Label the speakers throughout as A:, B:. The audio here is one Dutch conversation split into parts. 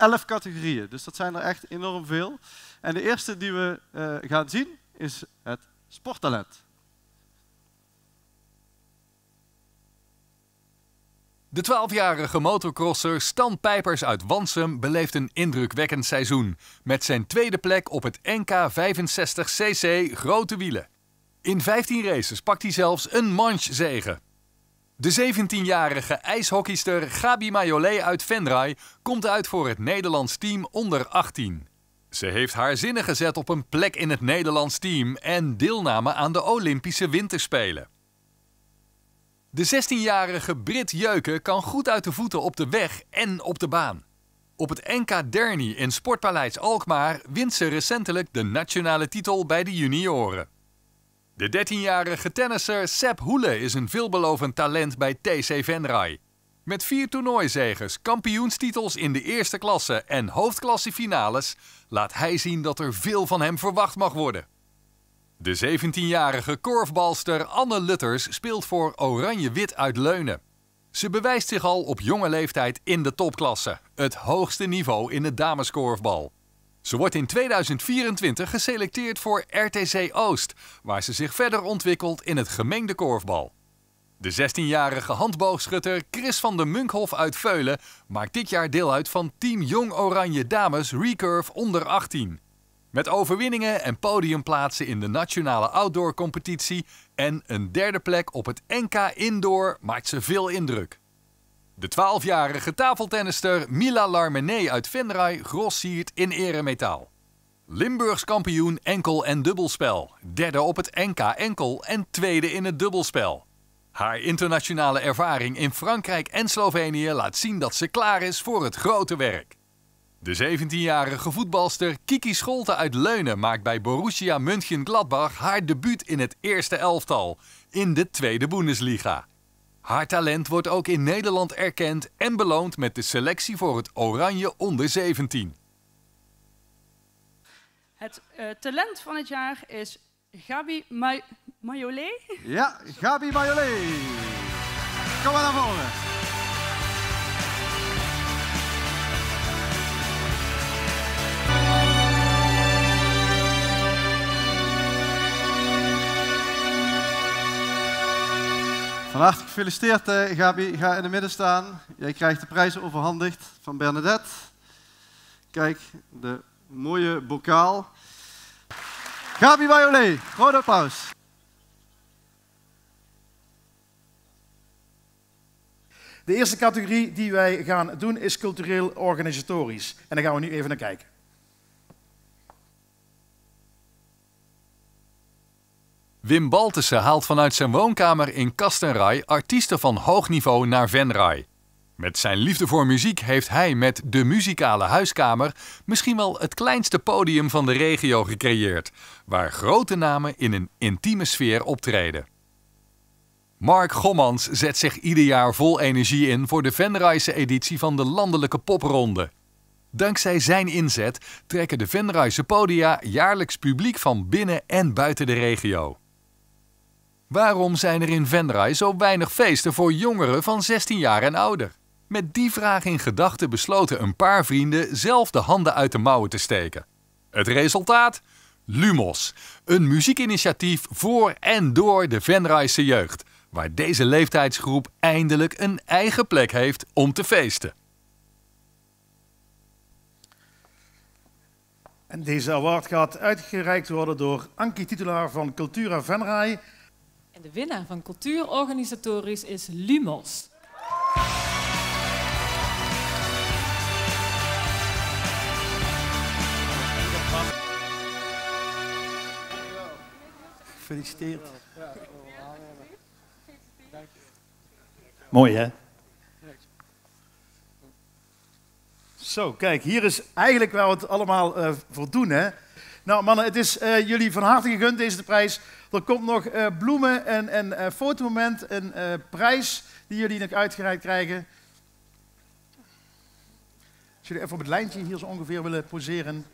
A: 11 categorieën. Dus dat zijn er echt enorm veel. En de eerste die we gaan zien is het sporttalent.
B: De 12-jarige motocrosser Stan Pijpers uit Wansum beleeft een indrukwekkend seizoen. Met zijn tweede plek op het NK 65cc Grote Wielen. In 15 races pakt hij zelfs een manchezege. De 17-jarige ijshockeyster Gabi Majolet uit Venray komt uit voor het Nederlands team onder 18. Ze heeft haar zinnen gezet op een plek in het Nederlands team en deelname aan de Olympische Winterspelen. De 16-jarige Brit Jeuken kan goed uit de voeten op de weg en op de baan. Op het NK Derny in Sportpaleis Alkmaar wint ze recentelijk de nationale titel bij de junioren. De 13-jarige tennisser Sepp Hoele is een veelbelovend talent bij TC Venray. Met 4 toernooizeges, kampioenstitels in de eerste klasse en hoofdklassefinales laat hij zien dat er veel van hem verwacht mag worden. De 17-jarige korfbalster Anne Lutters speelt voor Oranje-Wit uit Leunen. Ze bewijst zich al op jonge leeftijd in de topklasse, het hoogste niveau in het dameskorfbal. Ze wordt in 2024 geselecteerd voor RTC Oost, waar ze zich verder ontwikkelt in het gemengde korfbal. De 16-jarige handboogschutter Chris van de Munkhof uit Veulen maakt dit jaar deel uit van Team Jong Oranje Dames Recurve onder 18. Met overwinningen en podiumplaatsen in de nationale outdoor-competitie en een derde plek op het NK Indoor maakt ze veel indruk. De 12-jarige tafeltennister Mila Larmené uit Venray grossiert in eremetaal. Limburgs kampioen enkel- en dubbelspel, derde op het NK enkel en tweede in het dubbelspel. Haar internationale ervaring in Frankrijk en Slovenië laat zien dat ze klaar is voor het grote werk. De 17-jarige voetbalster Kiki Scholte uit Leunen maakt bij Borussia Mönchengladbach haar debuut in het eerste elftal, in de tweede Bundesliga. Haar talent wordt ook in Nederland erkend en beloond met de selectie voor het Oranje onder 17.
C: Het talent van het jaar is Gabi Majolet.
A: Ja, Gabi Majolet. Kom maar naar voren. Van harte gefeliciteerd Gabi, ga in het midden staan. Jij krijgt de prijs overhandigd van Bernadette. Kijk, de mooie bokaal. Gabi Majolet, groot applaus.
D: De eerste categorie die wij gaan doen is cultureel organisatorisch. En daar gaan we nu even naar kijken.
B: Wim Baltussen haalt vanuit zijn woonkamer in Kastenray artiesten van hoog niveau naar Venray. Met zijn liefde voor muziek heeft hij met de muzikale huiskamer misschien wel het kleinste podium van de regio gecreëerd, waar grote namen in een intieme sfeer optreden. Mark Gommans zet zich ieder jaar vol energie in voor de Venrayse editie van de Landelijke Popronde. Dankzij zijn inzet trekken de Venrayse podia jaarlijks publiek van binnen en buiten de regio. Waarom zijn er in Venray zo weinig feesten voor jongeren van 16 jaar en ouder? Met die vraag in gedachten besloten een paar vrienden zelf de handen uit de mouwen te steken. Het resultaat? Lumos, een muziekinitiatief voor en door de Venrayse jeugd, waar deze leeftijdsgroep eindelijk een eigen plek heeft om te feesten.
D: En deze award gaat uitgereikt worden door Ankie Titulaar van Cultura Venray.
E: En de winnaar van Cultuurorganisatorisch is Lumos.
D: Gefeliciteerd. Mooi, hè? Zo, kijk, hier is eigenlijk waar we het allemaal voor doen, hè? Nou, mannen, het is jullie van harte gegund, deze prijs. Er komt nog bloemen en een fotomoment, een prijs die jullie nog uitgereikt krijgen. Als jullie even op het lijntje hier zo ongeveer willen poseren.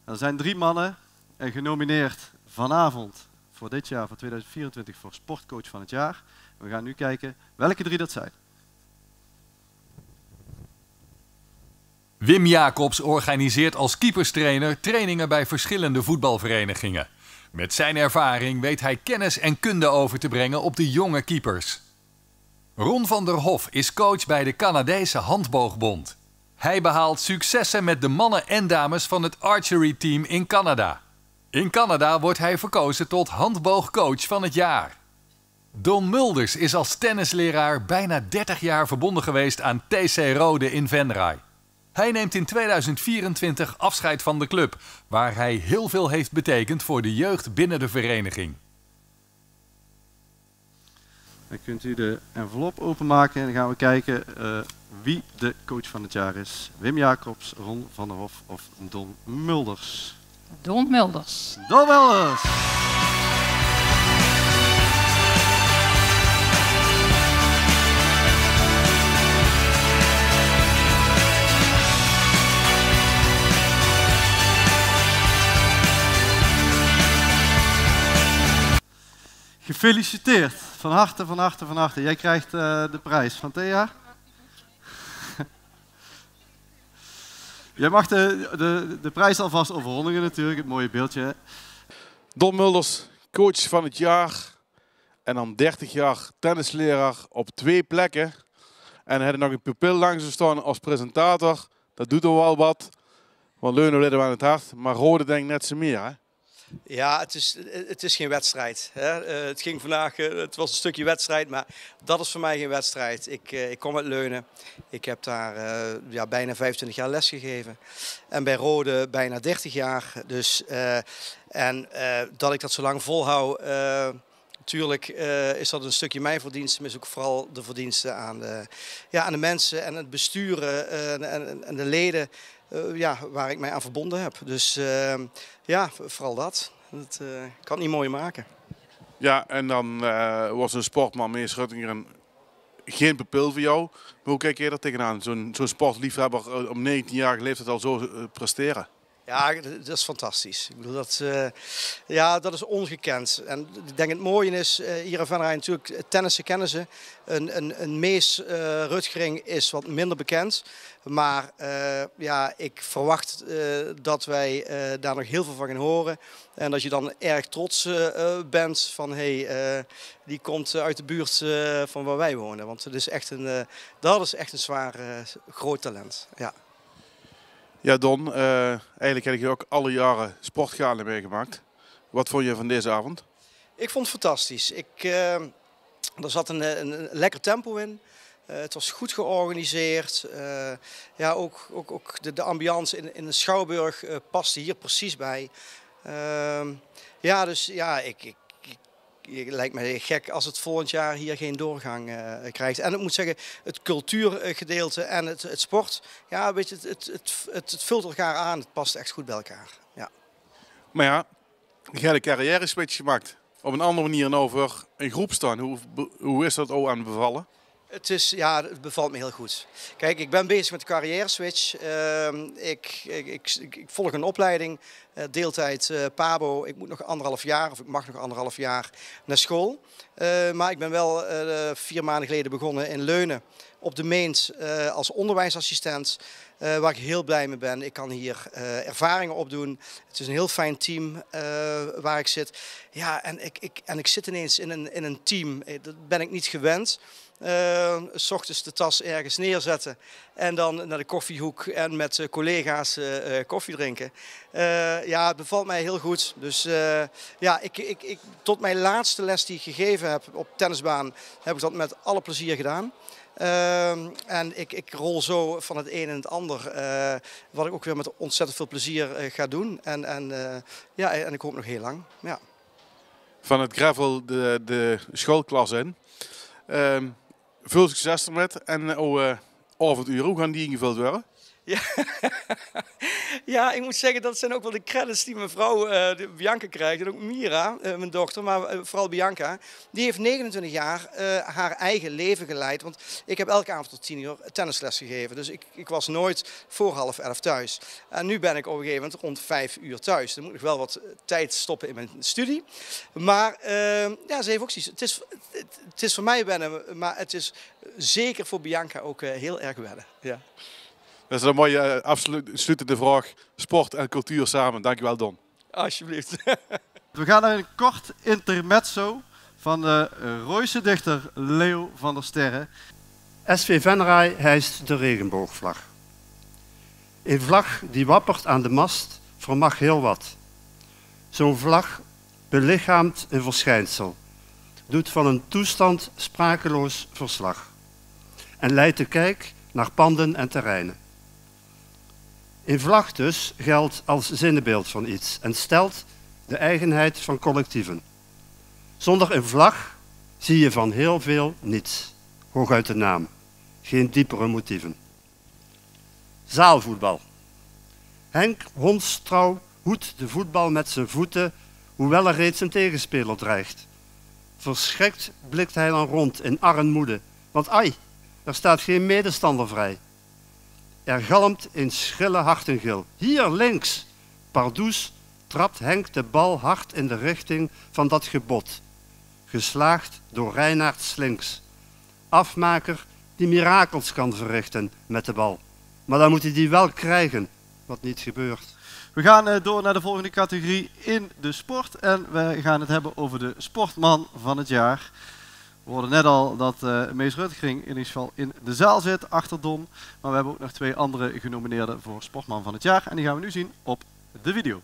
A: Er zijn 3 mannen genomineerd vanavond voor dit jaar, voor 2024, voor sportcoach van het jaar. We gaan nu kijken welke 3 dat zijn.
B: Wim Jacobs organiseert als keeperstrainer trainingen bij verschillende voetbalverenigingen. Met zijn ervaring weet hij kennis en kunde over te brengen op de jonge keepers. Ron van der Hof is coach bij de Canadese Handboogbond. Hij behaalt successen met de mannen en dames van het archery team in Canada. In Canada wordt hij verkozen tot handboogcoach van het jaar. Don Mulders is als tennisleraar bijna 30 jaar verbonden geweest aan TC Rode in Venray. Hij neemt in 2024 afscheid van de club, waar hij heel veel heeft betekend voor de jeugd binnen de vereniging.
A: Dan kunt u de envelop openmaken en dan gaan we kijken wie de coach van het jaar is. Wim Jacobs, Ron van der Hof of Don Mulders.
C: Don Mulders.
A: Don Mulders! Gefeliciteerd. Van harte, van harte, van harte. Jij krijgt de prijs van Thea. Jij mag de prijs alvast overhandigen natuurlijk, het mooie beeldje. Hè?
F: Don Mulders, coach van het jaar. En dan 30 jaar tennisleraar op 2 plekken. En hij had nog een pupil langs hem staan als presentator. Dat doet er wel wat. Want Leunen leden we aan het hart. Maar Rode denkt net zo meer, hè?
G: Ja, het is geen wedstrijd. Hè. Het ging vandaag, het was een stukje wedstrijd, maar dat is voor mij geen wedstrijd. Ik kom uit Leunen. Ik heb daar bijna 25 jaar les gegeven. En bij Rode bijna 30 jaar. Dus, dat ik dat zo lang volhoud, natuurlijk is dat een stukje mijn verdienste, maar is ook vooral de verdienste aan de mensen en het besturen en de leden. Waar ik mij aan verbonden heb. Dus vooral dat. Dat kan het niet mooier maken.
F: Ja, en dan was een sportman, meneer Schuttinger, geen pupil voor jou. Maar hoe kijk je daar tegenaan? Zo'n sportliefhebber om 19-jarige leeftijd al zo presteren?
G: Ja, dat is fantastisch. Ik bedoel, dat is ongekend. En ik denk het mooie is, hier in Venray natuurlijk, tennissen kennen ze. Een Mees Rutgering is wat minder bekend. Maar ik verwacht dat wij daar nog heel veel van gaan horen. En dat je dan erg trots bent van die komt uit de buurt van waar wij wonen. Want dat is echt een zwaar groot talent. Ja.
F: Ja, Don, eigenlijk heb je ook alle jaren sportgalen meegemaakt. Wat vond je van deze avond?
G: Ik vond het fantastisch. Er zat een lekker tempo in. Het was goed georganiseerd. Ook de ambiance in de Schouwburg paste hier precies bij. Het lijkt me gek als het volgend jaar hier geen doorgang krijgt. En ik moet zeggen, het cultuurgedeelte en het sport, ja, weet je, het vult elkaar aan. Het past echt goed bij elkaar. Ja.
F: Maar ja, je hebt een carrière switch gemaakt. Op een andere manier nou voor een groep staan. Hoe is dat ook aan het bevallen?
G: Het bevalt me heel goed. Kijk, ik ben bezig met de carrière switch. Ik volg een opleiding, deeltijd PABO. Ik moet nog 1,5 jaar, of ik mag nog 1,5 jaar naar school. Maar ik ben wel 4 maanden geleden begonnen in Leunen op de Meent als onderwijsassistent. Waar ik heel blij mee ben. Ik kan hier ervaringen opdoen. Het is een heel fijn team waar ik zit. Ja, en ik zit ineens in een team. Dat ben ik niet gewend. 's ochtends de tas ergens neerzetten en dan naar de koffiehoek en met collega's koffie drinken. Het bevalt mij heel goed. Dus tot mijn laatste les die ik gegeven heb op tennisbaan, heb ik dat met alle plezier gedaan. En ik rol zo van het een en het ander, wat ik ook weer met ontzettend veel plezier ga doen. En ik hoop nog heel lang. Ja.
F: Van het gravel de schoolklas in. Veel succes ermet en avonduren, hoe gaan die ingevuld worden?
G: Ja. Ja, ik moet zeggen, dat zijn ook wel de credits die mijn vrouw Bianca krijgt. En ook Mira, mijn dochter, maar vooral Bianca. Die heeft 29 jaar haar eigen leven geleid. Want ik heb elke avond tot 10 uur tennisles gegeven. Dus ik was nooit voor 10:30 thuis. En nu ben ik op een gegeven moment rond 5 uur thuis. Dan moet ik wel wat tijd stoppen in mijn studie. Maar ja, ze heeft ook zoiets. Het is voor mij wennen, maar het is zeker voor Bianca ook heel erg wennen. Ja.
F: Dat is een mooie afsluitende vraag. Sport en cultuur samen. Dankjewel, Don.
G: Alsjeblieft.
A: We gaan naar een kort intermezzo van de Rooise dichter Leo van der Sterre.
H: SV Venray hijst de regenboogvlag. Een vlag die wappert aan de mast vermag heel wat. Zo'n vlag belichaamt een verschijnsel, doet van een toestand sprakeloos verslag en leidt de kijk naar panden en terreinen. Een vlag dus geldt als zinnebeeld van iets en stelt de eigenheid van collectieven. Zonder een vlag zie je van heel veel niets, hooguit de naam, geen diepere motieven. Zaalvoetbal. Henk Hondstrouw hoedt de voetbal met zijn voeten, hoewel er reeds een tegenspeler dreigt. Verschrikt blikt hij dan rond in armoede, want ai, er staat geen medestander vrij. Er galmt een schrille hartengil. Hier links! Pardoes trapt Henk de bal hard in de richting van dat gebod. Geslaagd door Reinaard Slinks. Afmaker die mirakels kan verrichten met de bal. Maar dan moet hij die wel krijgen, wat niet gebeurt.
A: We gaan door naar de volgende categorie in de sport. En we gaan het hebben over de sportman van het jaar. We hoorden net al dat Mees Rutgering in ieder geval in de zaal zit, achter Don. Maar we hebben ook nog 2 andere genomineerden voor sportman van het jaar. En die gaan we nu zien op de video.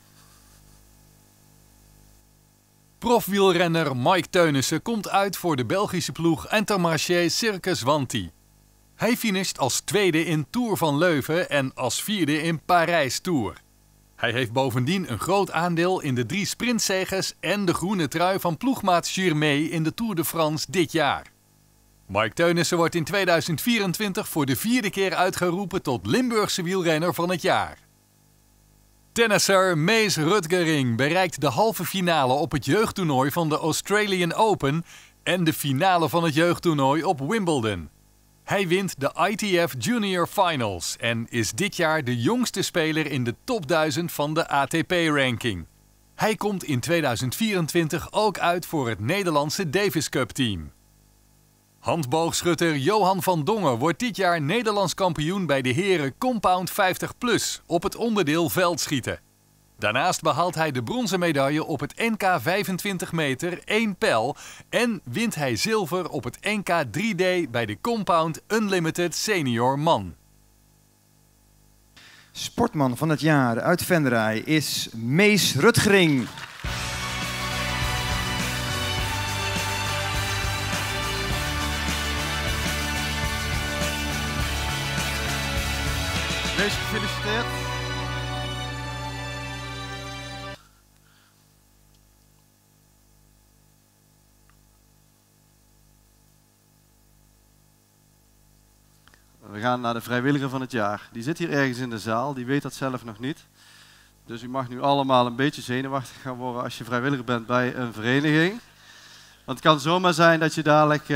B: Profwielrenner Mike Teunissen komt uit voor de Belgische ploeg Intermarché Circus Wanty. Hij finisht als 2e in Tour van Leuven en als 4e in Parijs Tour. Hij heeft bovendien een groot aandeel in de 3 sprintzeges en de groene trui van ploegmaat Girmay in de Tour de France dit jaar. Mike Teunissen wordt in 2024 voor de 4e keer uitgeroepen tot Limburgse wielrenner van het jaar. Tennisser Mees Rutgering bereikt de halve finale op het jeugdtoernooi van de Australian Open en de finale van het jeugdtoernooi op Wimbledon. Hij wint de ITF Junior Finals en is dit jaar de jongste speler in de top 1000 van de ATP-ranking. Hij komt in 2024 ook uit voor het Nederlandse Davis Cup team. Handboogschutter Johan van Dongen wordt dit jaar Nederlands kampioen bij de heren Compound 50+ op het onderdeel veldschieten. Daarnaast behaalt hij de bronzen medaille op het NK 25 meter 1 pijl en wint hij zilver op het NK 3D bij de Compound Unlimited Senior Man.
I: Sportman van het jaar uit Venray is Mees Rutgering.
A: Mees, gefeliciteerd. We gaan naar de vrijwilliger van het jaar. Die zit hier ergens in de zaal, die weet dat zelf nog niet. Dus u mag nu allemaal een beetje zenuwachtig gaan worden als je vrijwilliger bent bij een vereniging. Want het kan zomaar zijn dat je dadelijk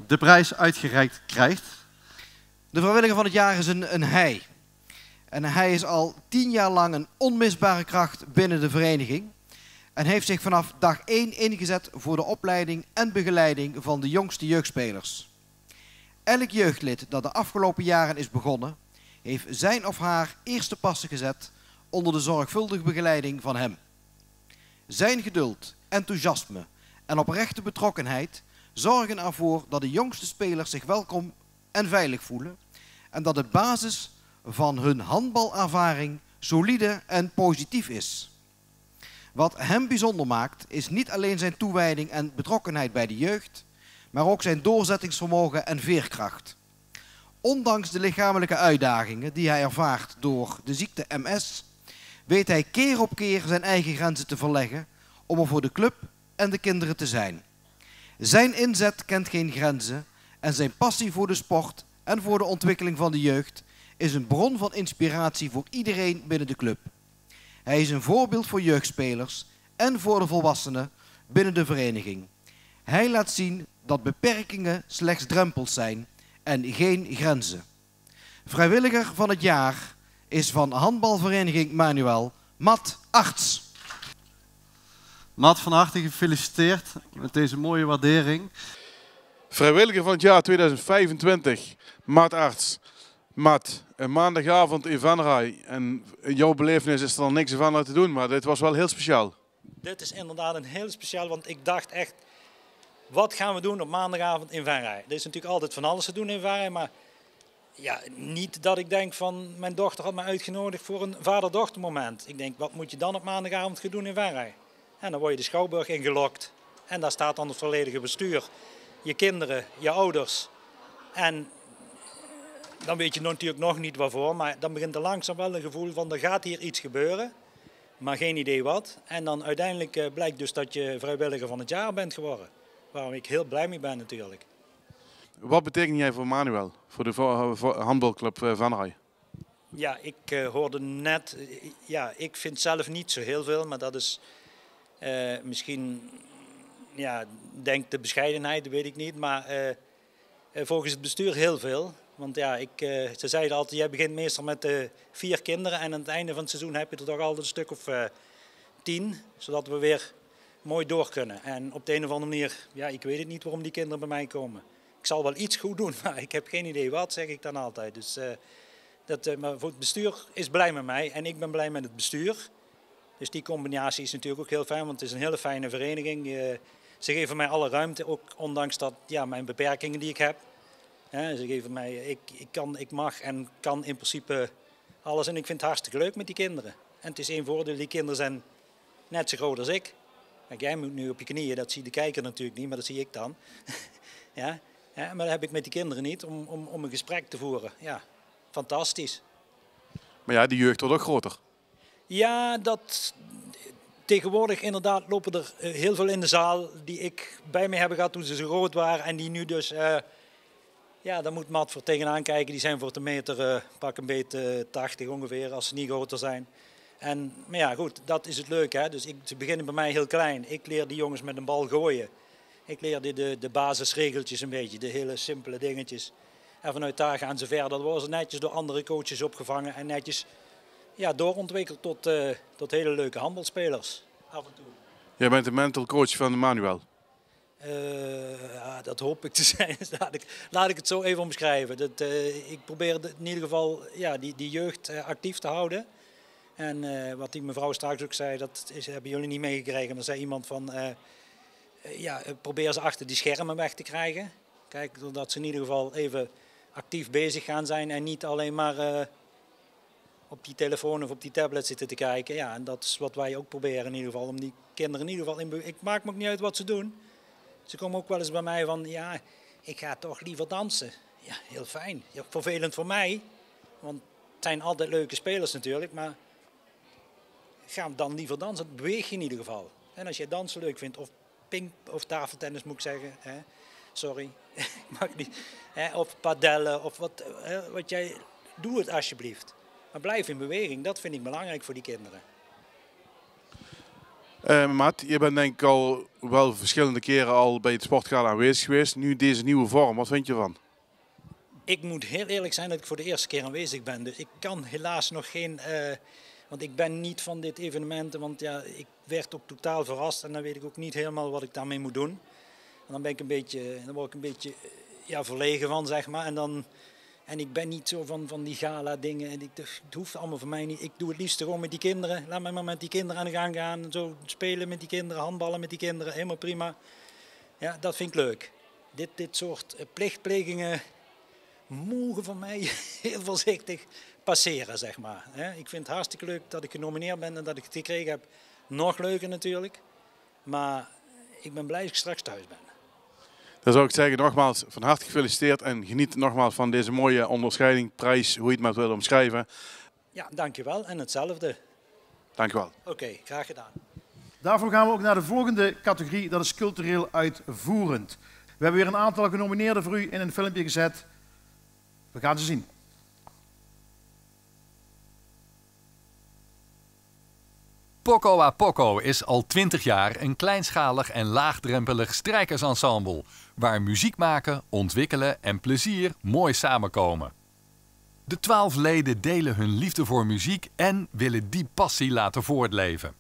A: de prijs uitgereikt krijgt.
J: De vrijwilliger van het jaar is een hij. En hij is al 10 jaar lang een onmisbare kracht binnen de vereniging. En heeft zich vanaf dag 1 ingezet voor de opleiding en begeleiding van de jongste jeugdspelers. Elk jeugdlid dat de afgelopen jaren is begonnen, heeft zijn of haar eerste passen gezet onder de zorgvuldige begeleiding van hem. Zijn geduld, enthousiasme en oprechte betrokkenheid zorgen ervoor dat de jongste spelers zich welkom en veilig voelen en dat de basis van hun handbalervaring solide en positief is. Wat hem bijzonder maakt is niet alleen zijn toewijding en betrokkenheid bij de jeugd, maar ook zijn doorzettingsvermogen en veerkracht. Ondanks de lichamelijke uitdagingen die hij ervaart door de ziekte MS, weet hij keer op keer zijn eigen grenzen te verleggen om er voor de club en de kinderen te zijn. Zijn inzet kent geen grenzen en zijn passie voor de sport en voor de ontwikkeling van de jeugd is een bron van inspiratie voor iedereen binnen de club. Hij is een voorbeeld voor jeugdspelers en voor de volwassenen binnen de vereniging. Hij laat zien dat beperkingen slechts drempels zijn en geen grenzen. Vrijwilliger van het jaar is van handbalvereniging Manuel Matt Arts.
A: Matt, van harte gefeliciteerd met deze mooie waardering.
F: Vrijwilliger van het jaar 2025, Matt Arts. Matt, een maandagavond in Venray. En in jouw belevenis is er dan niks van te doen, maar dit was wel heel speciaal.
K: Dit is inderdaad een heel speciaal, want ik dacht echt, wat gaan we doen op maandagavond in Venray? Er is natuurlijk altijd van alles te doen in Venray, maar ja, niet dat ik denk van, mijn dochter had me uitgenodigd voor een vader-dochter moment. Ik denk, wat moet je dan op maandagavond gaan doen in Venray? En dan word je de Schouwburg ingelokt en daar staat dan het volledige bestuur. Je kinderen, je ouders. En dan weet je natuurlijk nog niet waarvoor, maar dan begint er langzaam wel een gevoel van, er gaat hier iets gebeuren. Maar geen idee wat. En dan uiteindelijk blijkt dus dat je vrijwilliger van het jaar bent geworden. Waar ik heel blij mee ben natuurlijk.
F: Wat betekent jij voor Manuel, voor de handbalclub Venray?
K: Ja, ik hoorde net, ja, ik vind zelf niet zo heel veel, maar dat is misschien, ja, denk de bescheidenheid, dat weet ik niet. Maar volgens het bestuur heel veel. Want ja, ze zeiden altijd, jij begint meestal met 4 kinderen en aan het einde van het seizoen heb je er toch altijd een stuk of 10. Zodat we weer mooi door kunnen. En op de een of andere manier, ja, ik weet het niet waarom die kinderen bij mij komen. Ik zal wel iets goed doen, maar ik heb geen idee wat, zeg ik dan altijd. Dus, maar voor het bestuur is blij met mij en ik ben blij met het bestuur. Dus die combinatie is natuurlijk ook heel fijn, want het is een hele fijne vereniging. Ze geven mij alle ruimte, ook ondanks dat, ja, mijn beperkingen die ik heb. Ze geven mij, ik mag en kan in principe alles en ik vind het hartstikke leuk met die kinderen. En het is één voordeel, die kinderen zijn net zo groot als ik. Kijk, jij moet nu op je knieën, dat zie de kijker natuurlijk niet, maar dat zie ik dan. Ja, maar dat heb ik met die kinderen niet, om een gesprek te voeren. Ja, fantastisch.
F: Maar ja, die jeugd wordt ook groter.
K: Ja, tegenwoordig inderdaad lopen er heel veel in de zaal die ik bij me heb gehad toen ze zo groot waren en die nu dus... ja, daar moet Matt voor tegenaan kijken. Die zijn voor de meter pak een beetje 80 ongeveer, als ze niet groter zijn. Maar ja, goed, dat is het leuke. Hè? Dus ze beginnen bij mij heel klein. Ik leer die jongens met een bal gooien. Ik leer de basisregeltjes een beetje, de hele simpele dingetjes. En vanuit daar gaan ze verder. Dan worden ze netjes door andere coaches opgevangen en netjes, ja, doorontwikkeld tot hele leuke handbalspelers. Af en toe.
F: Jij bent de mental coach van Manuel.
K: Ja, dat hoop ik te zijn. Laat ik het zo even omschrijven. Ik probeer in ieder geval, ja, die jeugd actief te houden. En wat die mevrouw straks ook zei, hebben jullie niet meegekregen. Er zei iemand van, ja, probeer ze achter die schermen weg te krijgen. Kijk, doordat ze in ieder geval even actief bezig gaan zijn en niet alleen maar op die telefoon of op die tablet zitten te kijken. Ja, en dat is wat wij ook proberen in ieder geval. Om die kinderen in ieder geval ik maak me ook niet uit wat ze doen. Ze komen ook wel eens bij mij van, ja, ik ga toch liever dansen. Ja, heel fijn. Ja, vervelend voor mij, want het zijn altijd leuke spelers natuurlijk, maar ga dan liever dansen. Beweeg je in ieder geval. En als jij dansen leuk vindt, of tafeltennis moet ik zeggen, hè, sorry, mag niet, hè, of padellen, of wat jij, doe het alsjeblieft. Maar blijf in beweging, dat vind ik belangrijk voor die kinderen.
F: Matt, je bent denk ik al wel verschillende keren al bij het sportgala aanwezig geweest. Nu deze nieuwe vorm, wat vind je ervan?
K: Ik moet heel eerlijk zijn dat ik voor de eerste keer aanwezig ben. Dus ik kan helaas nog geen... want ik ben niet van dit evenement, want ja, ik werd ook totaal verrast. En dan weet ik ook niet helemaal wat ik daarmee moet doen. En dan word ik een beetje ja, verlegen van, zeg maar. En ik ben niet zo van die gala dingen. En het hoeft allemaal voor mij niet. Ik doe het liefst gewoon met die kinderen. Laat mij maar met die kinderen aan de gang gaan. Zo spelen met die kinderen, handballen met die kinderen. Helemaal prima. Ja, dat vind ik leuk. Dit soort plichtplegingen mogen voor mij heel voorzichtig passeren, zeg maar. Ik vind het hartstikke leuk dat ik genomineerd ben en dat ik het gekregen heb. Nog leuker natuurlijk. Maar ik ben blij dat ik straks thuis ben.
F: Dan zou ik zeggen, nogmaals van harte gefeliciteerd en geniet nogmaals van deze mooie onderscheiding, prijs, hoe je het maar wil omschrijven.
K: Ja, dankjewel en hetzelfde.
F: Dankjewel.
K: Oké, graag gedaan.
D: Daarvoor gaan we ook naar de volgende categorie, dat is cultureel uitvoerend. We hebben weer een aantal genomineerden voor u in een filmpje gezet. We gaan ze zien.
B: Poco a Poco is al 20 jaar een kleinschalig en laagdrempelig strijkersensemble, waar muziek maken, ontwikkelen en plezier mooi samenkomen. De 12 leden delen hun liefde voor muziek en willen die passie laten voortleven.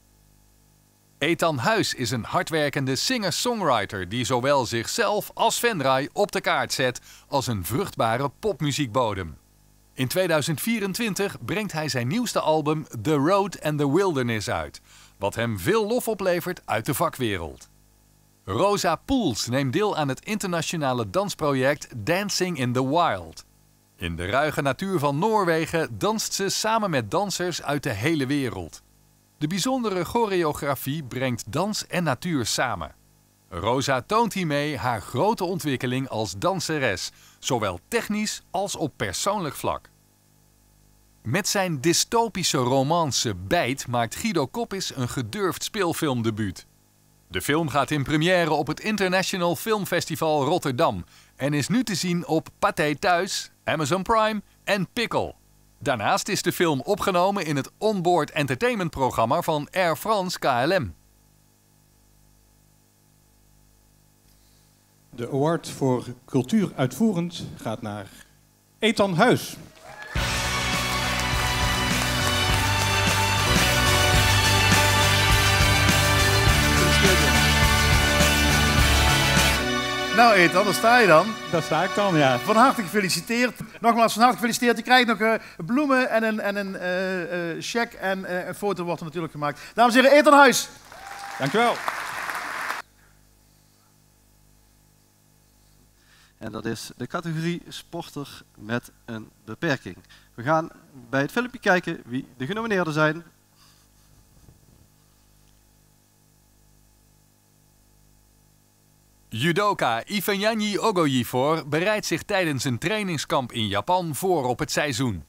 B: Ethan Huis is een hardwerkende singer-songwriter die zowel zichzelf als Venray op de kaart zet als een vruchtbare popmuziekbodem. In 2024 brengt hij zijn nieuwste album The Road and the Wilderness uit, wat hem veel lof oplevert uit de vakwereld. Rosa Poels neemt deel aan het internationale dansproject Dancing in the Wild. In de ruige natuur van Noorwegen danst ze samen met dansers uit de hele wereld. De bijzondere choreografie brengt dans en natuur samen. Rosa toont hiermee haar grote ontwikkeling als danseres, zowel technisch als op persoonlijk vlak. Met zijn dystopische romance Bijt maakt Guido Koppis een gedurfd speelfilmdebuut. De film gaat in première op het International Film Festival Rotterdam en is nu te zien op Pathé Thuis, Amazon Prime en Pickle. Daarnaast is de film opgenomen in het onboard entertainmentprogramma van Air France KLM.
L: De award voor cultuur uitvoerend gaat naar Ethan Huis.
D: Nou Ethan, daar sta je dan.
L: Daar sta ik dan, ja.
D: Van harte gefeliciteerd. Nogmaals, van harte gefeliciteerd. Je krijgt nog bloemen en een cheque en een foto wordt er natuurlijk gemaakt. Dames en heren, Ethan Huis.
L: Dankjewel.
A: En dat is de categorie sporter met een beperking. We gaan bij het filmpje kijken wie de genomineerden zijn.
B: Judoka Ifeanyi Ogoyifor bereidt zich tijdens een trainingskamp in Japan voor op het seizoen.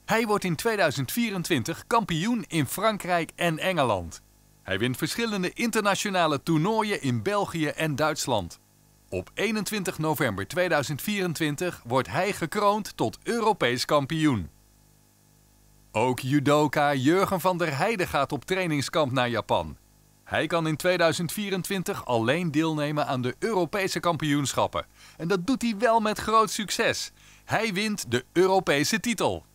B: Hij wordt in 2024 kampioen in Frankrijk en Engeland. Hij wint verschillende internationale toernooien in België en Duitsland. Op 21 november 2024 wordt hij gekroond tot Europees kampioen. Ook judoka Jurgen van der Heijden gaat op trainingskamp naar Japan. Hij kan in 2024 alleen deelnemen aan de Europese kampioenschappen. En dat doet hij wel met groot succes. Hij wint de Europese titel.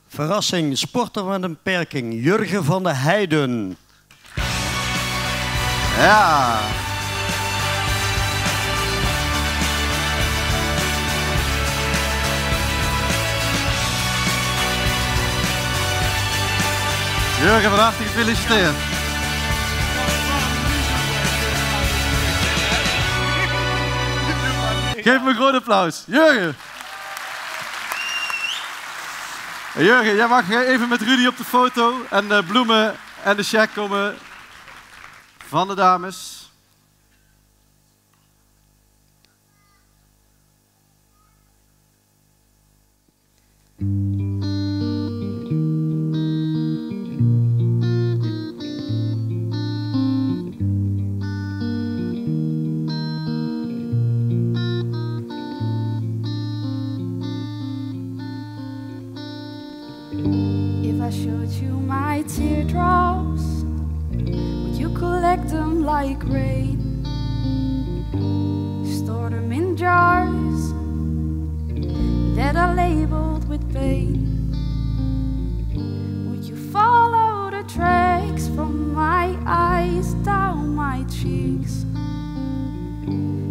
M: Verrassing, sporter met een beperking, Jurgen van der Heijden.
A: Ja. Jurgen, van harte gefeliciteerd. Geef hem een groot applaus. Jurgen. Jurgen, jij mag even met Rudy op de foto. En de bloemen en de cheque komen van de dames.
N: If I showed you my teardrops, would you collect them like rain? Store them in jars that are labeled with pain. Would you follow the tracks from my eyes down my cheeks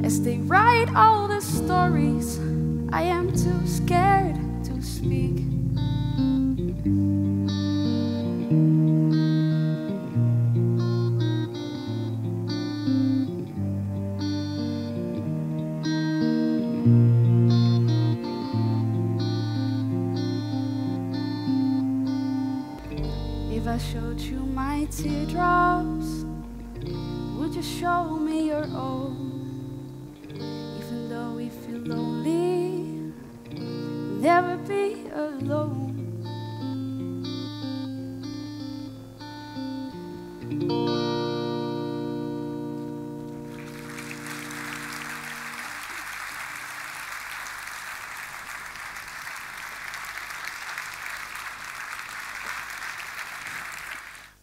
N: as they write all the stories I am too scared to speak? If I showed you my teardrops, would you show me your own? Even though we feel lonely, we'll never be alone.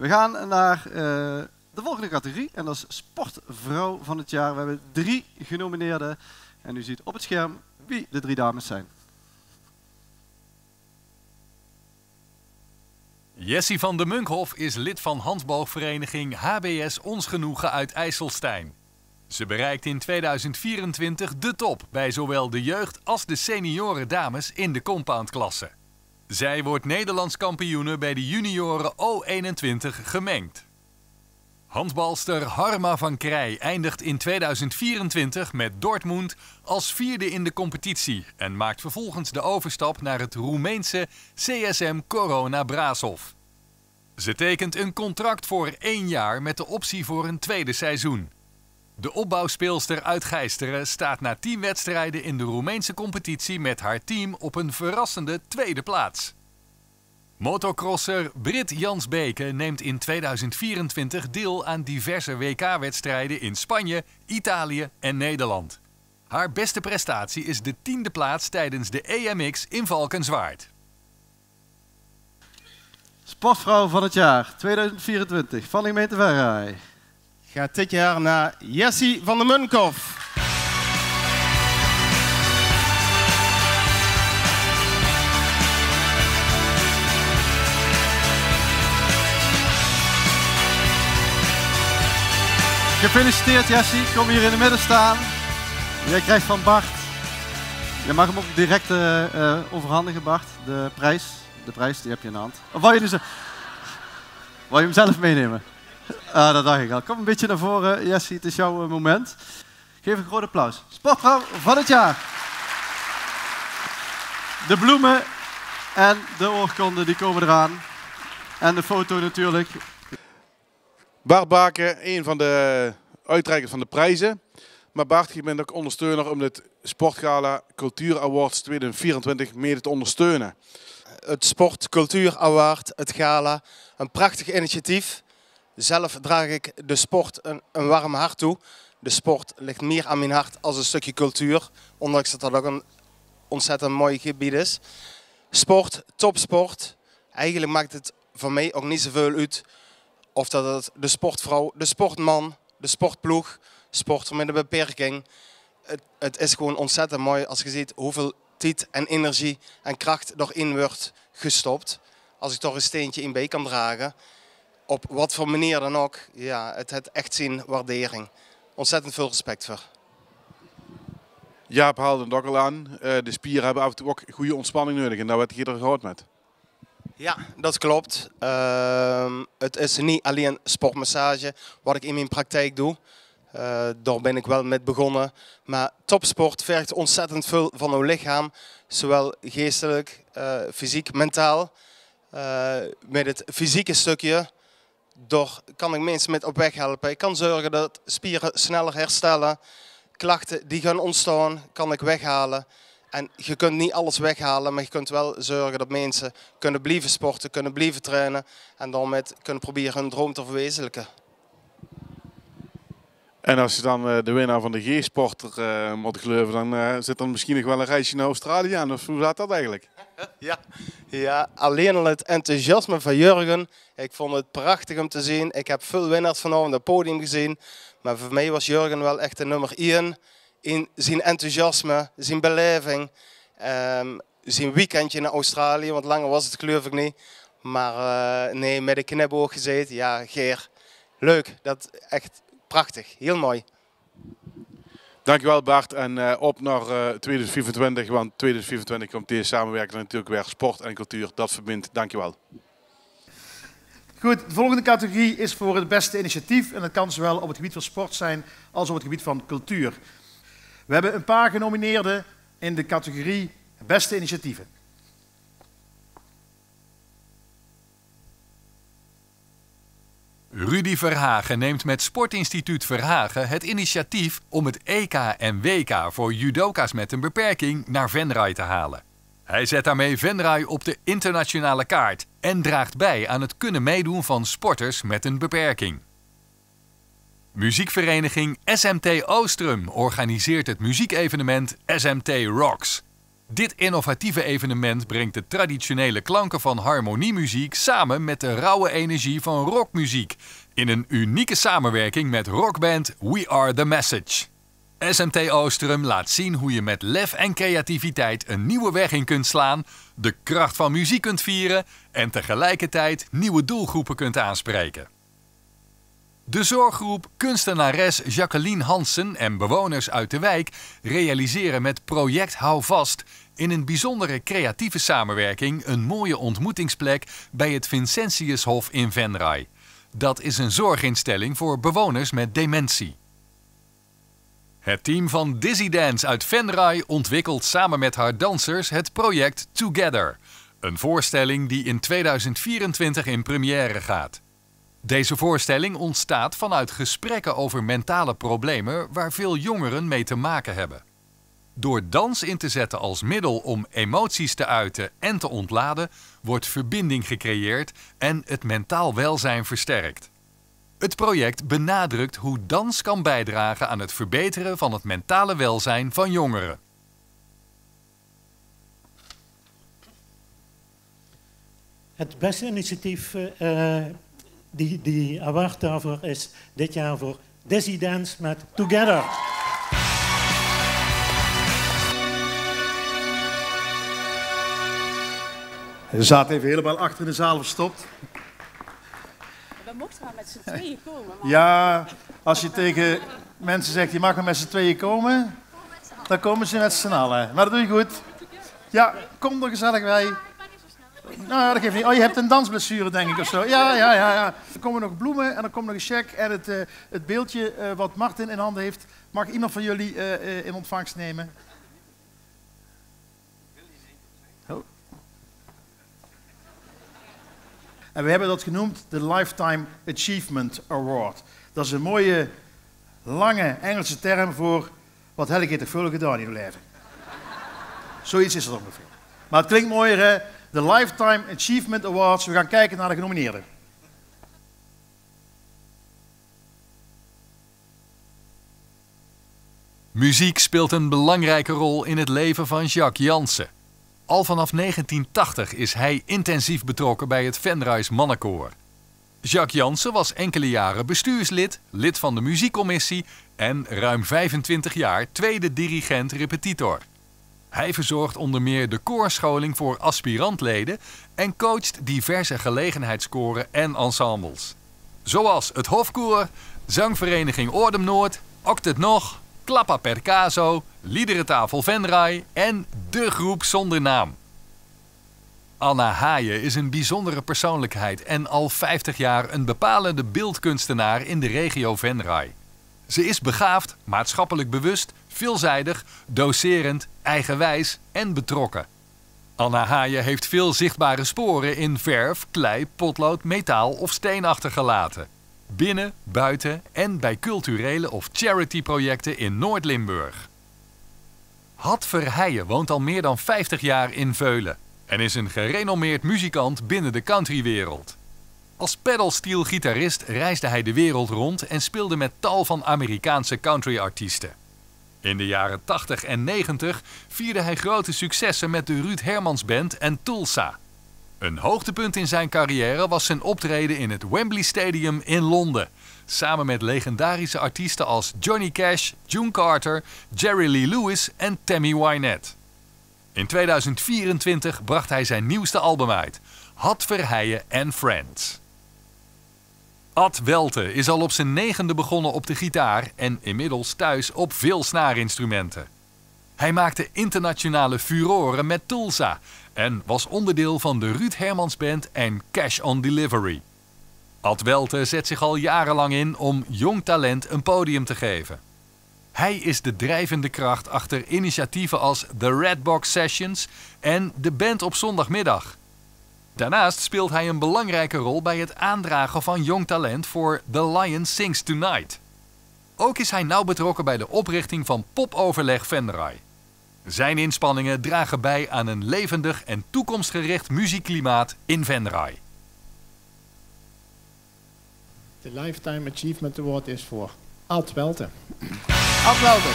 A: We gaan naar de volgende categorie en dat is Sportvrouw van het jaar. We hebben 3 genomineerden en u ziet op het scherm wie de 3 dames zijn.
B: Jessie van de Munkhof is lid van handbalvereniging HBS Ons Genoegen uit IJsselstein. Ze bereikt in 2024 de top bij zowel de jeugd als de senioren dames in de compoundklasse. Zij wordt Nederlands kampioene bij de junioren O21 gemengd. Handbalster Harma van Krij eindigt in 2024 met Dortmund als 4e in de competitie en maakt vervolgens de overstap naar het Roemeense CSM Corona Brasov. Ze tekent een contract voor 1 jaar met de optie voor een tweede seizoen. De opbouwspeelster uit Gijsteren staat na 10 wedstrijden in de Roemeense competitie met haar team op een verrassende 2e plaats. Motocrosser Britt Jansbeke neemt in 2024 deel aan diverse WK-wedstrijden in Spanje, Italië en Nederland. Haar beste prestatie is de 10e plaats tijdens de EMX in Valkenswaard.
A: Sportvrouw van het jaar 2024 van de gemeente Venray.
O: Gaat dit jaar naar Jessie van de Munkhof.
A: Gefeliciteerd Jessie, kom hier in het midden staan. Jij krijgt van Bart, je mag hem ook direct overhandigen Bart, de prijs die heb je in de hand. Of wou je hem zelf meenemen? Dat dacht ik al. Kom een beetje naar voren Jessie, het is jouw moment. Geef een groot applaus. Sportvrouw van het jaar. De bloemen en de oorkonden die komen eraan. En de foto natuurlijk.
F: Bart Baken, een van de uitreikers van de prijzen. Maar Bart, je bent ook ondersteuner om dit Sportgala Cultuur Awards 2024 mede te ondersteunen.
P: Het Sport Cultuur Award, het gala, een prachtig initiatief. Zelf draag ik de sport een warm hart toe. De sport ligt meer aan mijn hart als een stukje cultuur. Ondanks dat dat ook een ontzettend mooi gebied is. Sport, topsport. Eigenlijk maakt het voor mij ook niet zoveel uit of dat het de sportvrouw, de sportman, de sportploeg, sporter met een beperking. Het is gewoon ontzettend mooi als je ziet hoeveel tijd en energie en kracht erin wordt gestopt. Als ik toch een steentje in bij kan dragen. Op wat voor manier dan ook. Ja, het echt zien waardering. Ontzettend veel respect voor.
F: Jaap haalde het ook al aan. De spieren hebben af en toe ook goede ontspanning nodig. En daar werd je er gehoord met.
P: Ja, dat klopt. Het is niet alleen sportmassage wat ik in mijn praktijk doe. Daar ben ik wel mee begonnen. Maar topsport vergt ontzettend veel van uw lichaam. Zowel geestelijk, fysiek, mentaal. Met het fysieke stukje, daar kan ik mensen met op weg helpen. Ik kan zorgen dat spieren sneller herstellen. Klachten die gaan ontstaan, kan ik weghalen. En je kunt niet alles weghalen, maar je kunt wel zorgen dat mensen kunnen blijven sporten, kunnen blijven trainen. En daarmee kunnen proberen hun droom te verwezenlijken.
F: En als je dan de winnaar van de G-sporter moet geloven, dan zit er misschien nog wel een reisje naar Australië aan. Of hoe zat dat eigenlijk?
P: Ja, alleen al het enthousiasme van Jurgen. Ik vond het prachtig om te zien. Ik heb veel winnaars vanavond op het podium gezien. Maar voor mij was Jurgen wel echt de nummer 1 in zijn enthousiasme, zijn beleving. Zijn weekendje naar Australië, want langer was het geloof ik niet. Maar nee, met een knipoog gezeten. Ja, Geer, leuk. Dat echt prachtig, heel mooi.
F: Dankjewel Bart en op naar 2024, want 2024 komt deze samenwerking natuurlijk weer sport en cultuur. Dat verbindt. Dankjewel.
D: Goed, de volgende categorie is voor het beste initiatief en dat kan zowel op het gebied van sport zijn als op het gebied van cultuur. We hebben een paar genomineerden in de categorie beste initiatieven.
B: Rudy Verhagen neemt met Sportinstituut Verhagen het initiatief om het EK en WK voor judoka's met een beperking naar Venray te halen. Hij zet daarmee Venray op de internationale kaart en draagt bij aan het kunnen meedoen van sporters met een beperking. Muziekvereniging SMT Oostrum organiseert het muziekevenement SMT Rocks. Dit innovatieve evenement brengt de traditionele klanken van harmoniemuziek samen met de rauwe energie van rockmuziek in een unieke samenwerking met rockband We Are The Message. SMT Oostrum laat zien hoe je met lef en creativiteit een nieuwe weg in kunt slaan, de kracht van muziek kunt vieren en tegelijkertijd nieuwe doelgroepen kunt aanspreken. De zorggroep kunstenares Jacqueline Hansen en bewoners uit de wijk realiseren met project Hou Vast in een bijzondere creatieve samenwerking een mooie ontmoetingsplek bij het Vincentiushof in Venray. Dat is een zorginstelling voor bewoners met dementie. Het team van Dizzy Dance uit Venray ontwikkelt samen met haar dansers het project Together. Een voorstelling die in 2024 in première gaat. Deze voorstelling ontstaat vanuit gesprekken over mentale problemen waar veel jongeren mee te maken hebben. Door dans in te zetten als middel om emoties te uiten en te ontladen, wordt verbinding gecreëerd en het mentaal welzijn versterkt. Het project benadrukt hoe dans kan bijdragen aan het verbeteren van het mentale welzijn van jongeren.
Q: Het beste initiatief die award daarvoor is dit jaar voor Dizzy Dance met Together.
D: Ze zaten even helemaal achter in de zaal verstopt.
E: We mochten maar met z'n tweeën komen. Maar...
D: Ja, als je tegen mensen zegt, je mag maar met z'n tweeën komen, dan komen ze met z'n allen. Maar dat doe je goed. Ja, kom er gezellig bij. Nou, dat geeft niet. Oh, je hebt een dansblessure, denk ik, of zo. Ja. Er komen nog bloemen en er komt nog een cheque en het beeldje wat Martin in handen heeft. Mag iemand van jullie in ontvangst nemen? Oh. En we hebben dat genoemd de Lifetime Achievement Award. Dat is een mooie, lange Engelse term voor wat heb ik toch veel gedaan in je leven. Zoiets is het ongeveer. Maar het klinkt mooier, hè? De Lifetime Achievement Awards. We gaan kijken naar de genomineerden.
B: Muziek speelt een belangrijke rol in het leven van Jacques Jansen. Al vanaf 1980 is hij intensief betrokken bij het Venrays Mannenkoor. Jacques Jansen was enkele jaren bestuurslid, lid van de muziekcommissie en ruim 25 jaar tweede dirigent-repetitor. Hij verzorgt onder meer de koorscholing voor aspirantleden en coacht diverse gelegenheidskoren en ensembles. Zoals het Hofkoor, Zangvereniging Oordem Noord, Octet Nog, Klappa per Caso, Liederentafel Venray en de groep zonder naam. Anna Haaien is een bijzondere persoonlijkheid en al 50 jaar een bepalende beeldkunstenaar in de regio Venray. Ze is begaafd, maatschappelijk bewust, veelzijdig, docerend, eigenwijs en betrokken. Anna Haaien heeft veel zichtbare sporen in verf, klei, potlood, metaal of steen achtergelaten. Binnen, buiten en bij culturele of charityprojecten in Noord-Limburg. Had Verheijen woont al meer dan 50 jaar in Veulen en is een gerenommeerd muzikant binnen de countrywereld. Als pedalsteel-gitarist reisde hij de wereld rond en speelde met tal van Amerikaanse countryartiesten. In de jaren 80 en 90 vierde hij grote successen met de Ruud Hermans Band en Tulsa. Een hoogtepunt in zijn carrière was zijn optreden in het Wembley Stadium in Londen, samen met legendarische artiesten als Johnny Cash, June Carter, Jerry Lee Lewis en Tammy Wynette. In 2024 bracht hij zijn nieuwste album uit, Had Verheijen and Friends. Ad Welte is al op zijn 9e begonnen op de gitaar en inmiddels thuis op veel snaarinstrumenten. Hij maakte internationale furoren met Tulsa en was onderdeel van de Ruud Hermans Band en Cash on Delivery. Ad Welte zet zich al jarenlang in om jong talent een podium te geven. Hij is de drijvende kracht achter initiatieven als The Redbox Sessions en de Band op zondagmiddag. Daarnaast speelt hij een belangrijke rol bij het aandragen van jong talent voor The Lion Sings Tonight. Ook is hij nauw betrokken bij de oprichting van Popoverleg Venray. Zijn inspanningen dragen bij aan een levendig en toekomstgericht muziekklimaat in Venray.
R: De Lifetime Achievement Award is voor Ad Welte.
D: Ad Welte.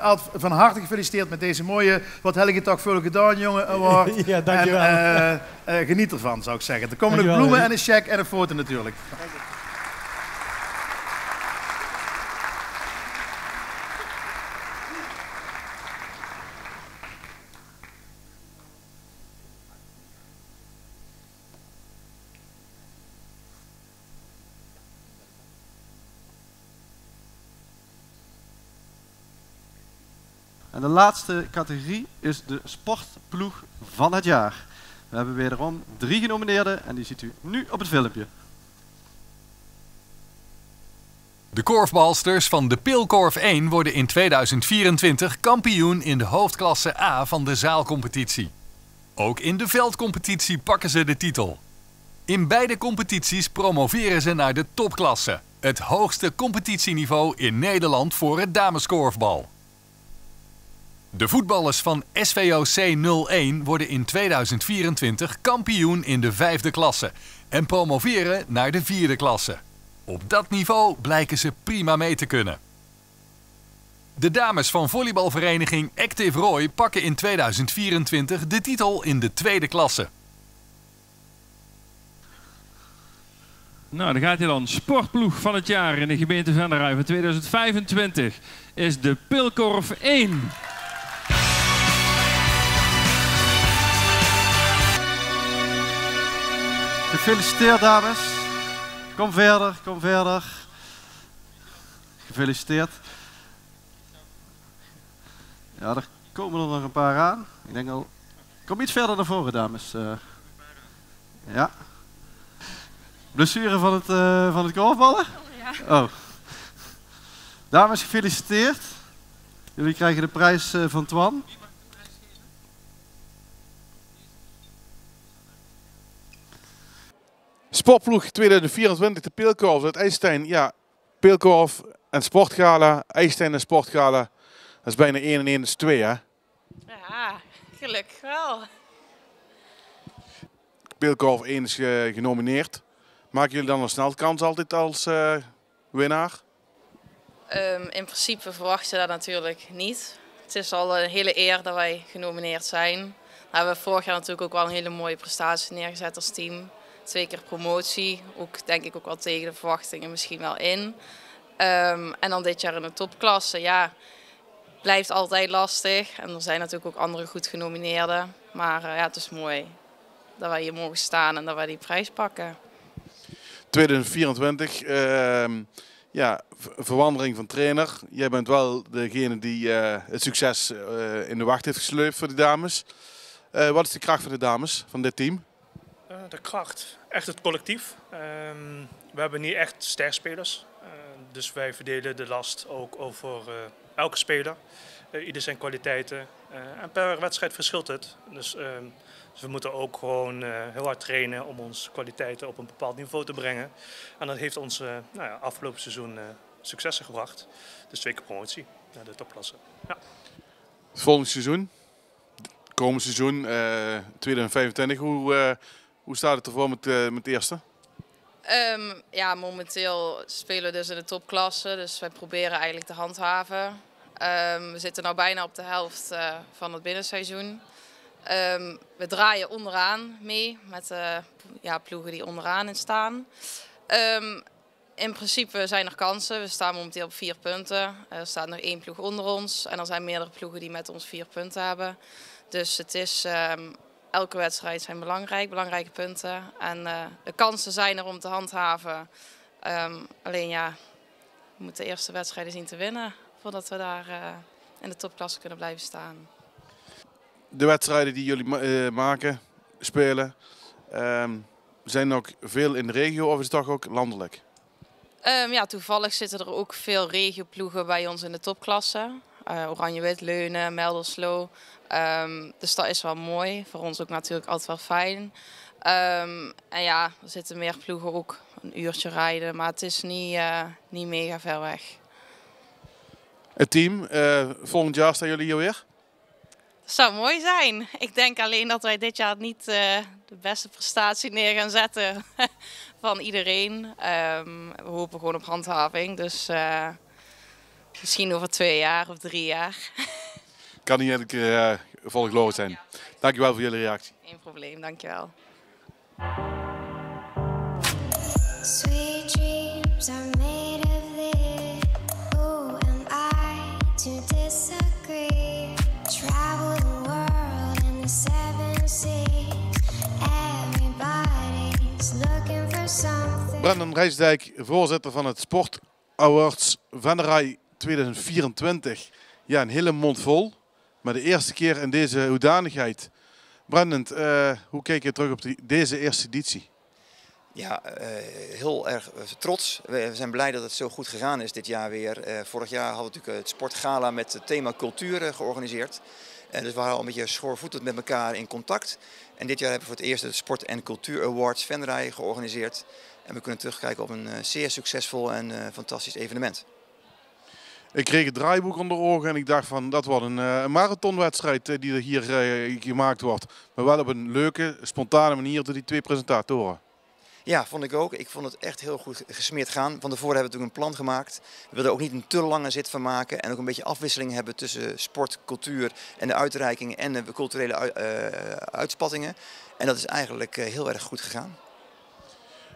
D: Ad, van harte gefeliciteerd met deze mooie, wat heb je toch veel gedaan, jongen, award.
S: Ja, dankjewel.
D: En geniet ervan, zou ik zeggen. Er komen nog bloemen en een cheque en een foto natuurlijk.
A: En de laatste categorie is de sportploeg van het jaar. We hebben wederom 3 genomineerden en die ziet u nu op het filmpje.
B: De korfbalsters van de Pilkorf 1 worden in 2024 kampioen in de hoofdklasse A van de zaalcompetitie. Ook in de veldcompetitie pakken ze de titel. In beide competities promoveren ze naar de topklasse, het hoogste competitieniveau in Nederland voor het dameskorfbal. De voetballers van SVOC 01 worden in 2024 kampioen in de 5e klasse en promoveren naar de 4e klasse. Op dat niveau blijken ze prima mee te kunnen. De dames van volleybalvereniging Active Roy pakken in 2024 de titel in de 2e klasse.
T: Nou, dan gaat hij dan. Sportploeg van het jaar in de gemeente Venray van 2025 is de Pilkorf 1.
A: Gefeliciteerd, dames. Kom verder, kom verder. Gefeliciteerd. Ja, er komen er nog een paar aan. Ik denk al. Kom iets verder naar voren, dames. Ja. Blessure van het korfballen?
C: Ja.
A: Oh. Dames, gefeliciteerd. Jullie krijgen de prijs van Twan.
F: Sportploeg 2024, de Pilkorf uit IJsselstein. Ja, Pilkorf en Sportgala, IJsselstein en Sportgala. Dat is bijna 1 en 1 is 2, hè?
U: Ja, gelukkig wel.
F: Pilkorf 1 is genomineerd. Maken jullie dan een snel kans altijd als winnaar?
U: In principe verwachten we dat natuurlijk niet. Het is al een hele eer dat wij genomineerd zijn. We hebben vorig jaar natuurlijk ook wel een hele mooie prestatie neergezet als team. 2 keer promotie, ook denk ik ook wel tegen de verwachtingen misschien wel in. En dan dit jaar in de topklasse, ja, blijft altijd lastig. En er zijn natuurlijk ook andere goed genomineerden. Maar ja, het is mooi dat wij hier mogen staan en dat wij die prijs pakken.
F: 2024, ja, verandering van trainer. Jij bent wel degene die het succes in de wacht heeft gesleept voor de dames. Wat is de kracht van de dames, van dit team?
V: De kracht, echt het collectief. We hebben niet echt sterspelers. Dus wij verdelen de last ook over elke speler. Ieder zijn kwaliteiten. En per wedstrijd verschilt het. Dus we moeten ook gewoon heel hard trainen om onze kwaliteiten op een bepaald niveau te brengen. En dat heeft ons afgelopen seizoen successen gebracht. Dus 2 keer promotie naar de topklasse. Ja.
F: Volgend seizoen, komend seizoen 2025, hoe staat het ervoor met de eerste?
U: Ja, momenteel spelen we dus in de topklasse, dus wij proberen eigenlijk te handhaven. We zitten nu bijna op de helft van het binnenseizoen. We draaien onderaan mee met ploegen die onderaan in staan. In principe zijn er kansen. We staan momenteel op 4 punten. Er staat nog 1 ploeg onder ons en er zijn meerdere ploegen die met ons 4 punten hebben. Dus het is... Elke wedstrijd zijn belangrijke punten. En de kansen zijn er om te handhaven. Alleen ja, we moeten de eerste wedstrijden zien te winnen voordat we daar in de topklasse kunnen blijven staan.
F: De wedstrijden die jullie maken, spelen, zijn ook veel in de regio of is het toch ook landelijk?
U: Ja, toevallig zitten er ook veel regioploegen bij ons in de topklasse. Oranje-Wit, Leunen, Melderslo. Dus dat is wel mooi. Voor ons ook natuurlijk altijd wel fijn. En ja, er zitten meer ploegen ook een uurtje rijden, maar het is niet mega ver weg.
F: Het team, volgend jaar staan jullie hier weer?
U: Dat zou mooi zijn. Ik denk alleen dat wij dit jaar niet de beste prestatie neer gaan zetten van iedereen. We hopen gewoon op handhaving. Dus Misschien over 2 jaar of 3 jaar.
F: Kan niet elke keer volgeloos zijn. Dankjewel voor jullie reactie.
U: Geen probleem, dankjewel.
G: Sweet dreams are made of this. Who am I to disagree? Travel the world in the 7 seas. Everybody's looking for something.
F: Brendan Rijsdijk, voorzitter van het Sport Awards Venray 2024. Ja, een hele mond vol. Maar de eerste keer in deze hoedanigheid. Brendan, hoe kijk je terug op deze eerste editie?
S: Ja, heel erg trots. We zijn blij dat het zo goed gegaan is dit jaar weer. Vorig jaar hadden we natuurlijk het sportgala met het thema cultuur georganiseerd. Dus we waren al een beetje schoorvoetend met elkaar in contact. En dit jaar hebben we voor het eerst de Sport en Cultuur Awards Venray georganiseerd. En we kunnen terugkijken op een zeer succesvol en fantastisch evenement.
F: Ik kreeg het draaiboek onder ogen en ik dacht van dat wordt een marathonwedstrijd die er hier gemaakt wordt. Maar wel op een leuke, spontane manier door die 2 presentatoren.
S: Ja, vond ik ook. Ik vond het echt heel goed gesmeerd gaan. Van tevoren hebben we natuurlijk een plan gemaakt. We wilden ook niet een te lange zit van maken. En ook een beetje afwisseling hebben tussen sport, cultuur en de uitreiking en de culturele uitspattingen. En dat is eigenlijk heel erg goed gegaan.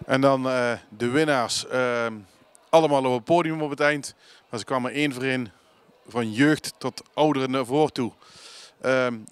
F: En dan de winnaars. Allemaal op het podium op het eind. Maar ze kwamen 1 voor 1 van jeugd tot ouderen naar voren toe.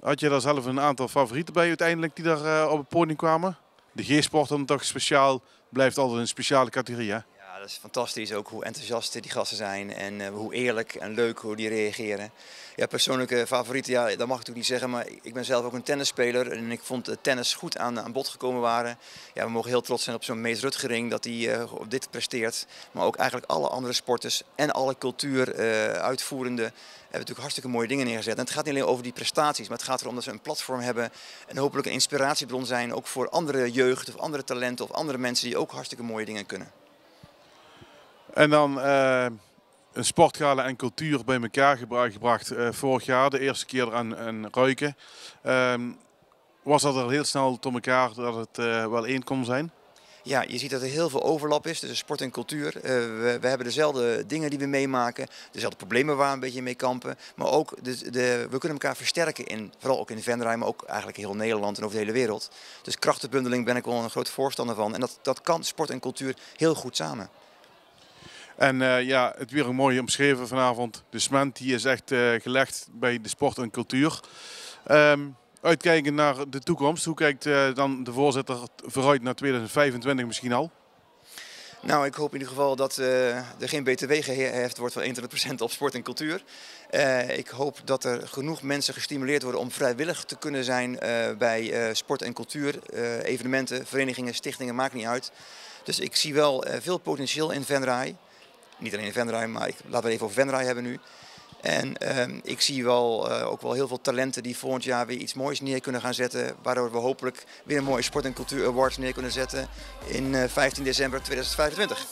F: Had je daar zelf een aantal favorieten bij uiteindelijk die daar op het podium kwamen? De G-sport dan toch speciaal, blijft altijd een speciale categorie, hè?
S: Ja, dat is fantastisch ook hoe enthousiast die gasten zijn en hoe eerlijk en leuk hoe die reageren. Ja, persoonlijke favorieten, ja, dat mag ik natuurlijk niet zeggen, maar ik ben zelf ook een tennisspeler en ik vond de tennis goed aan bod gekomen waren. Ja, we mogen heel trots zijn op zo'n Mees Rutgering dat hij op dit presteert. Maar ook eigenlijk alle andere sporters en alle cultuuruitvoerenden hebben natuurlijk hartstikke mooie dingen neergezet. En het gaat niet alleen over die prestaties, maar het gaat erom dat ze een platform hebben en hopelijk een inspiratiebron zijn, ook voor andere jeugd of andere talenten of andere mensen die ook hartstikke mooie dingen kunnen.
F: En dan een sportgala en cultuur bij elkaar gebracht vorig jaar, de eerste keer aan Ruiken. Was dat er heel snel tot elkaar dat het wel één kon zijn?
S: Ja, je ziet dat er heel veel overlap is tussen sport en cultuur. We hebben dezelfde dingen die we meemaken, dezelfde problemen waar we een beetje mee kampen. Maar ook we kunnen elkaar versterken, vooral ook in Venray, maar ook eigenlijk in heel Nederland en over de hele wereld. Dus krachtenbundeling ben ik wel een groot voorstander van. En dat kan sport en cultuur heel goed samen.
F: En ja, het weer een mooi omschreven vanavond. De cement die is echt gelegd bij de sport en cultuur. Uitkijken naar de toekomst. Hoe kijkt dan de voorzitter vooruit naar 2025 misschien al?
S: Nou, ik hoop in ieder geval dat er geen btw geheft wordt van 21% op sport en cultuur. Ik hoop dat er genoeg mensen gestimuleerd worden om vrijwillig te kunnen zijn bij sport en cultuur. Evenementen, verenigingen, stichtingen, maakt niet uit. Dus ik zie wel veel potentieel in Venray. Niet alleen in Venray, maar laten we even over Venray hebben nu. En ik zie wel, ook wel heel veel talenten die volgend jaar weer iets moois neer kunnen gaan zetten. Waardoor we hopelijk weer een mooie Sport en Cultuur Awards neer kunnen zetten in 15 december 2025.